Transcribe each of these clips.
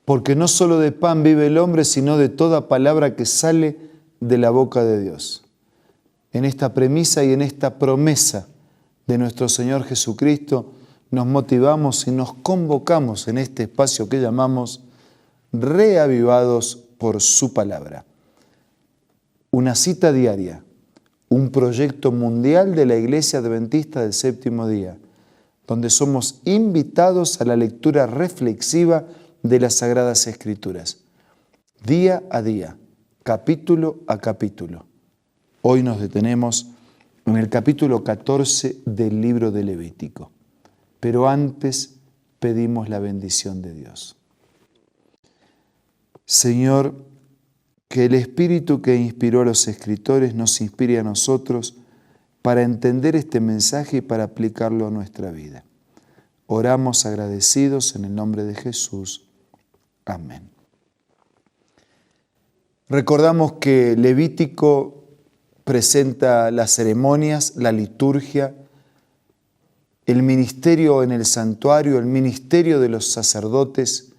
porque no solo de pan vive el hombre, sino de toda palabra que sale de la boca de Dios. En esta premisa y en esta promesa de nuestro Señor Jesucristo, nos motivamos y nos convocamos en este espacio que llamamos Reavivados por su palabra. Una cita diaria, un proyecto mundial de la Iglesia Adventista del Séptimo Día, donde somos invitados a la lectura reflexiva de las Sagradas Escrituras, día a día, capítulo a capítulo. Hoy nos detenemos en el capítulo 14 del libro de Levítico, pero antes pedimos la bendición de Dios. Señor, que el Espíritu que inspiró a los escritores nos inspire a nosotros para entender este mensaje y para aplicarlo a nuestra vida. Oramos agradecidos en el nombre de Jesús. Amén. Recordamos que Levítico presenta las ceremonias, la liturgia, el ministerio en el santuario, el ministerio de los sacerdotes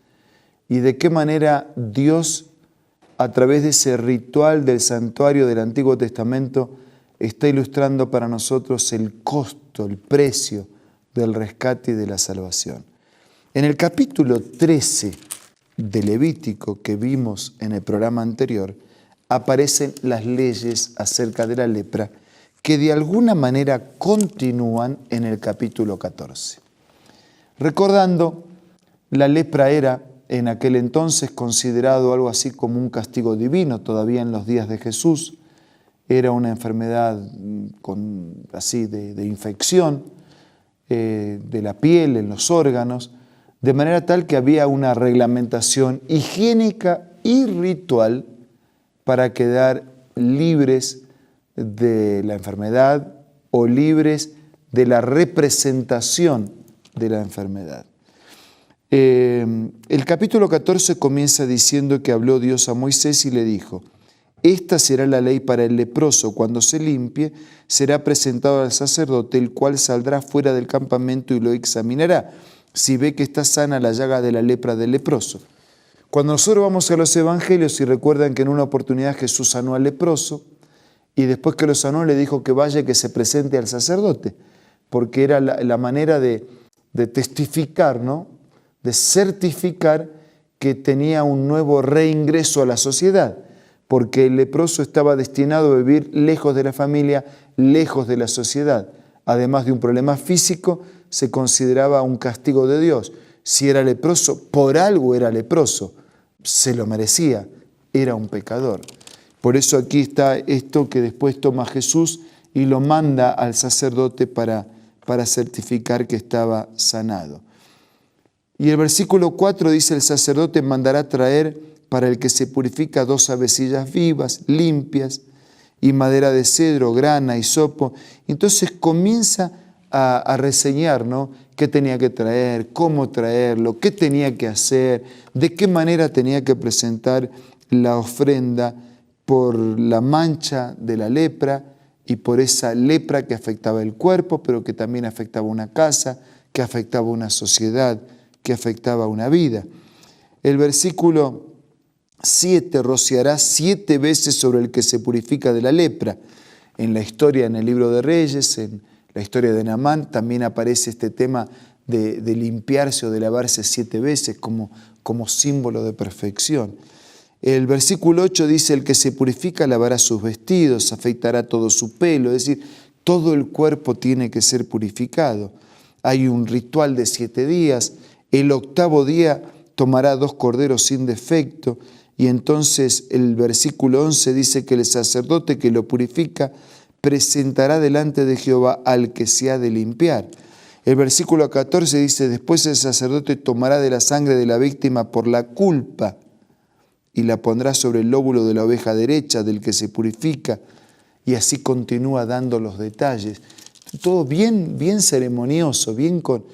y de qué manera Dios, a través de ese ritual del santuario del Antiguo Testamento, está ilustrando para nosotros el costo, el precio del rescate y de la salvación. En el capítulo 13 de Levítico que vimos en el programa anterior, aparecen las leyes acerca de la lepra que de alguna manera continúan en el capítulo 14. Recordando, la lepra era en aquel entonces considerado algo así como un castigo divino, todavía en los días de Jesús. Era una enfermedad de infección de la piel, en los órganos, de manera tal que había una reglamentación higiénica y ritual para quedar libres de la enfermedad o libres de la representación de la enfermedad. El capítulo 14 comienza diciendo que habló Dios a Moisés y le dijo: esta será la ley para el leproso. Cuando se limpie, será presentado al sacerdote, el cual saldrá fuera del campamento y lo examinará, si ve que está sana la llaga de la lepra del leproso. Cuando nosotros vamos a los evangelios y recuerdan que en una oportunidad Jesús sanó al leproso y después que lo sanó le dijo que vaya y que se presente al sacerdote, porque era la manera de testificar, ¿no? De certificar que tenía un nuevo reingreso a la sociedad, porque el leproso estaba destinado a vivir lejos de la familia, lejos de la sociedad. Además de un problema físico, se consideraba un castigo de Dios. Si era leproso, por algo era leproso, se lo merecía, era un pecador. Por eso aquí está esto que después toma Jesús y lo manda al sacerdote para certificar que estaba sanado. Y el versículo 4 dice: el sacerdote mandará traer para el que se purifica 2 avecillas vivas, limpias, y madera de cedro, grana, hisopo. Entonces comienza a reseñar, ¿no? Qué tenía que traer, cómo traerlo, qué tenía que hacer, de qué manera tenía que presentar la ofrenda por la mancha de la lepra y por esa lepra que afectaba el cuerpo, pero que también afectaba una casa, que afectaba una sociedad, que afectaba una vida. El versículo 7: rociará 7 veces sobre el que se purifica de la lepra. En la historia, en el libro de Reyes, en la historia de Naamán, también aparece este tema de limpiarse o de lavarse 7 veces como símbolo de perfección. El versículo 8 dice: el que se purifica lavará sus vestidos, afeitará todo su pelo, es decir, todo el cuerpo tiene que ser purificado. Hay un ritual de 7 días. El 8º día tomará 2 corderos sin defecto. Y entonces el versículo 11 dice que el sacerdote que lo purifica presentará delante de Jehová al que se ha de limpiar. El versículo 14 dice: después el sacerdote tomará de la sangre de la víctima por la culpa y la pondrá sobre el lóbulo de la oveja derecha del que se purifica. Y así continúa dando los detalles. Todo bien ceremonioso, bien con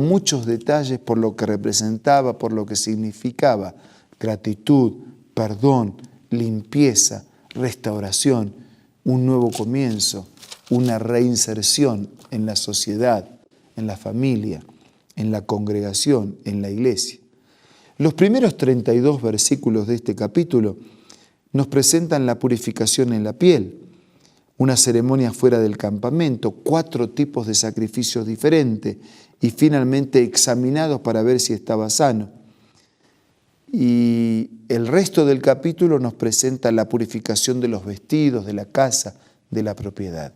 muchos detalles por lo que representaba, por lo que significaba. Gratitud, perdón, limpieza, restauración, un nuevo comienzo, una reinserción en la sociedad, en la familia, en la congregación, en la iglesia. Los primeros 32 versículos de este capítulo nos presentan la purificación en la piel, una ceremonia fuera del campamento, 4 tipos de sacrificios diferentes y finalmente examinados para ver si estaba sano. Y el resto del capítulo nos presenta la purificación de los vestidos, de la casa, de la propiedad.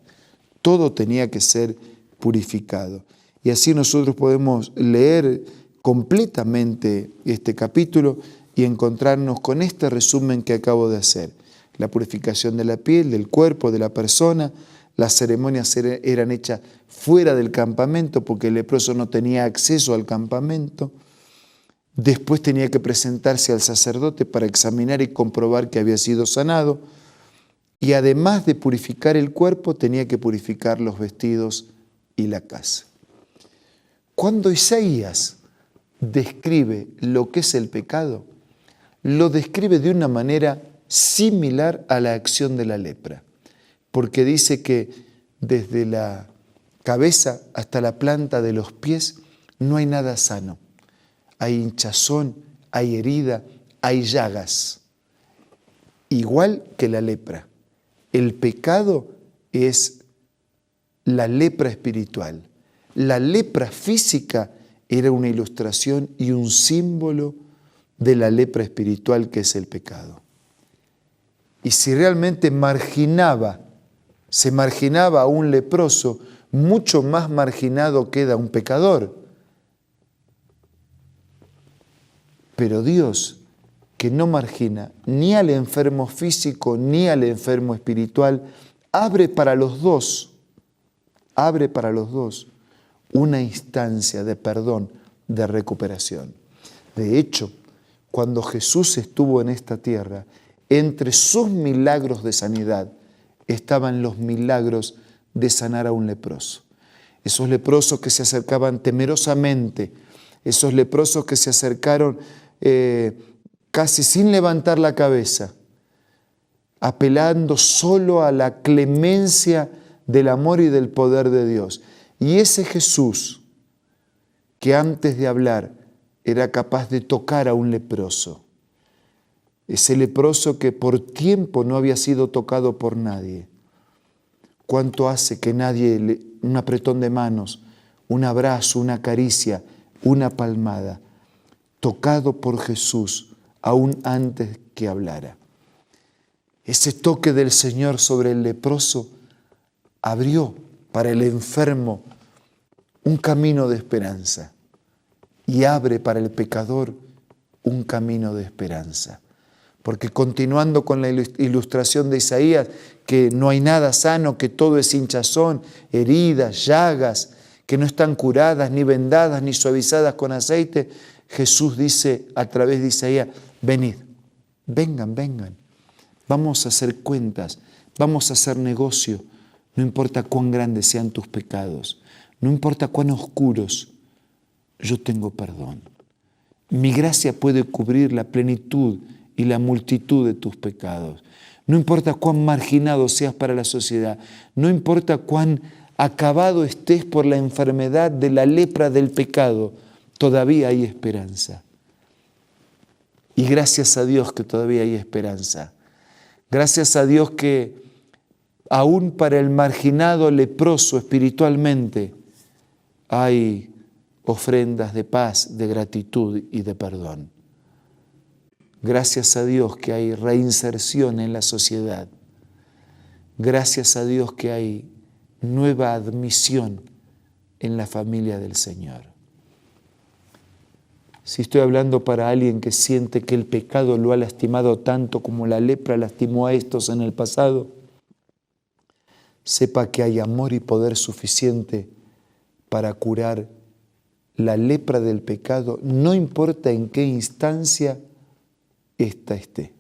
Todo tenía que ser purificado. Y así nosotros podemos leer completamente este capítulo y encontrarnos con este resumen que acabo de hacer. La purificación de la piel, del cuerpo, de la persona. Las ceremonias eran hechas fuera del campamento porque el leproso no tenía acceso al campamento. Después tenía que presentarse al sacerdote para examinar y comprobar que había sido sanado. Y además de purificar el cuerpo, tenía que purificar los vestidos y la casa. Cuando Isaías describe lo que es el pecado, lo describe de una manera similar a la acción de la lepra, porque dice que desde la cabeza hasta la planta de los pies no hay nada sano. Hay hinchazón, hay herida, hay llagas. Igual que la lepra. El pecado es la lepra espiritual. La lepra física era una ilustración y un símbolo de la lepra espiritual que es el pecado. Y si realmente se marginaba a un leproso, mucho más marginado queda un pecador. Pero Dios, que no margina ni al enfermo físico ni al enfermo espiritual, abre para los dos una instancia de perdón, de recuperación. De hecho, cuando Jesús estuvo en esta tierra, entre sus milagros de sanidad estaban los milagros de sanar a un leproso. Esos leprosos que se acercaban temerosamente, esos leprosos que se acercaron casi sin levantar la cabeza, apelando solo a la clemencia del amor y del poder de Dios. Y ese Jesús, que antes de hablar era capaz de tocar a un leproso, ese leproso que por tiempo no había sido tocado por nadie, ¿cuánto hace que nadie, un apretón de manos, un abrazo, una caricia, una palmada, tocado por Jesús aún antes que hablara? Ese toque del Señor sobre el leproso abrió para el enfermo un camino de esperanza y abre para el pecador un camino de esperanza. Porque continuando con la ilustración de Isaías, que no hay nada sano, que todo es hinchazón, heridas, llagas, que no están curadas, ni vendadas, ni suavizadas con aceite, Jesús dice a través de Isaías: venid, vengan, vamos a hacer cuentas, vamos a hacer negocio, no importa cuán grandes sean tus pecados, no importa cuán oscuros, yo tengo perdón. Mi gracia puede cubrir la plenitud y la multitud de tus pecados. No importa cuán marginado seas para la sociedad, no importa cuán acabado estés por la enfermedad de la lepra del pecado, todavía hay esperanza. Y gracias a Dios que todavía hay esperanza. Gracias a Dios que aún para el marginado leproso espiritualmente hay ofrendas de paz, de gratitud y de perdón. Gracias a Dios que hay reinserción en la sociedad. Gracias a Dios que hay nueva admisión en la familia del Señor. Si estoy hablando para alguien que siente que el pecado lo ha lastimado tanto como la lepra lastimó a estos en el pasado, sepa que hay amor y poder suficiente para curar la lepra del pecado, no importa en qué instancia ésta esté.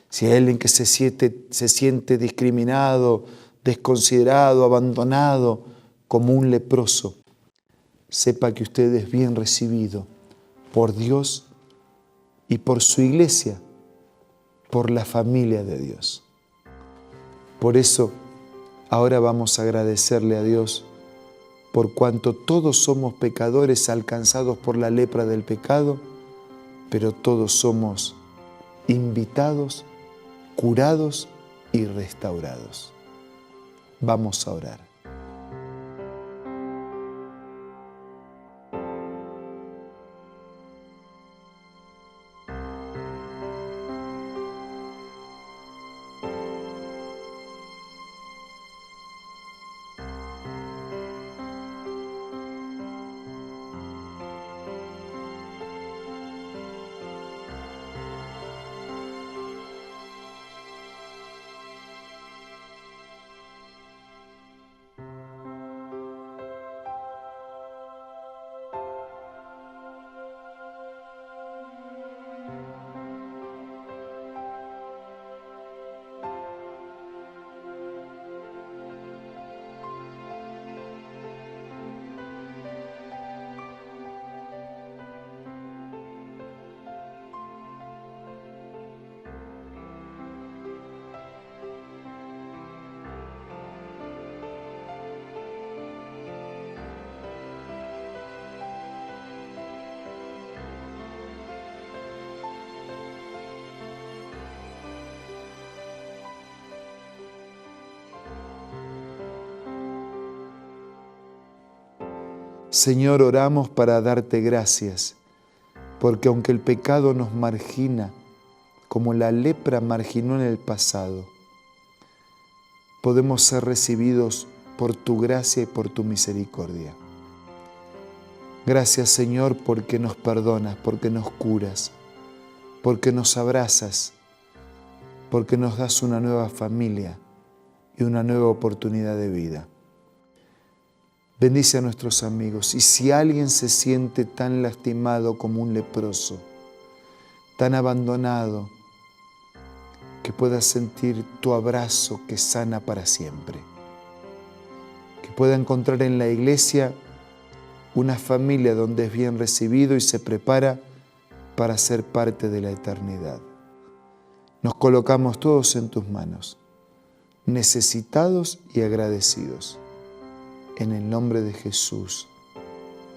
Si hay alguien que se siente discriminado, desconsiderado, abandonado como un leproso, sepa que usted es bien recibido por Dios y por su iglesia, por la familia de Dios. Por eso, ahora vamos a agradecerle a Dios por cuanto todos somos pecadores alcanzados por la lepra del pecado pero todos somos invitados, curados y restaurados. Vamos a orar. Señor, oramos para darte gracias, porque aunque el pecado nos margina, como la lepra marginó en el pasado, podemos ser recibidos por tu gracia y por tu misericordia. Gracias, Señor, porque nos perdonas, porque nos curas, porque nos abrazas, porque nos das una nueva familia y una nueva oportunidad de vida. Bendice a nuestros amigos, y si alguien se siente tan lastimado como un leproso, tan abandonado, que pueda sentir tu abrazo que sana para siempre, que pueda encontrar en la iglesia una familia donde es bien recibido y se prepara para ser parte de la eternidad. Nos colocamos todos en tus manos, necesitados y agradecidos. En el nombre de Jesús.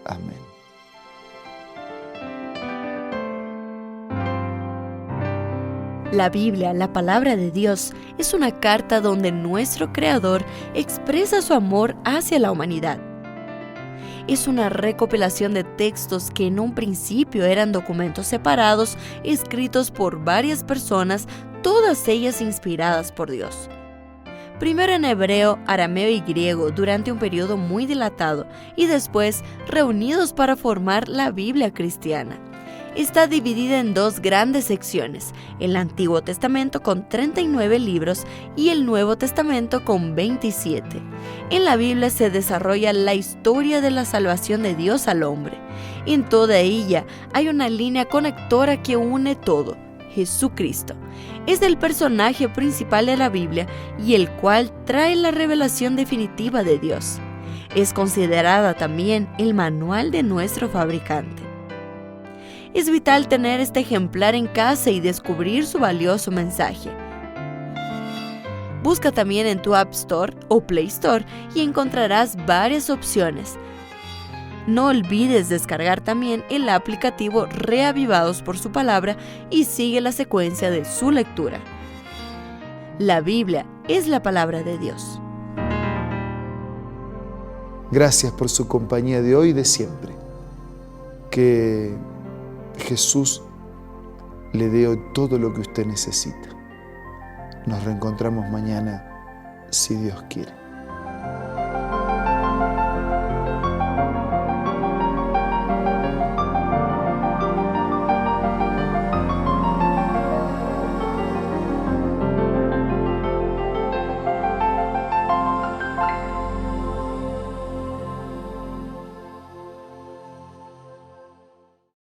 Amén. La Biblia, la palabra de Dios, es una carta donde nuestro Creador expresa su amor hacia la humanidad. Es una recopilación de textos que en un principio eran documentos separados, escritos por varias personas, todas ellas inspiradas por Dios. Primero en hebreo, arameo y griego durante un periodo muy dilatado y después reunidos para formar la Biblia cristiana. Está dividida en dos grandes secciones, el Antiguo Testamento con 39 libros y el Nuevo Testamento con 27. En la Biblia se desarrolla la historia de la salvación de Dios al hombre. En toda ella hay una línea conectora que une todo: Jesucristo. Es el personaje principal de la Biblia y el cual trae la revelación definitiva de Dios. Es considerada también el manual de nuestro fabricante. Es vital tener este ejemplar en casa y descubrir su valioso mensaje. Busca también en tu App Store o Play Store y encontrarás varias opciones. No olvides descargar también el aplicativo Reavivados por su palabra y sigue la secuencia de su lectura. La Biblia es la palabra de Dios. Gracias por su compañía de hoy y de siempre. Que Jesús le dé hoy todo lo que usted necesita. Nos reencontramos mañana, si Dios quiere.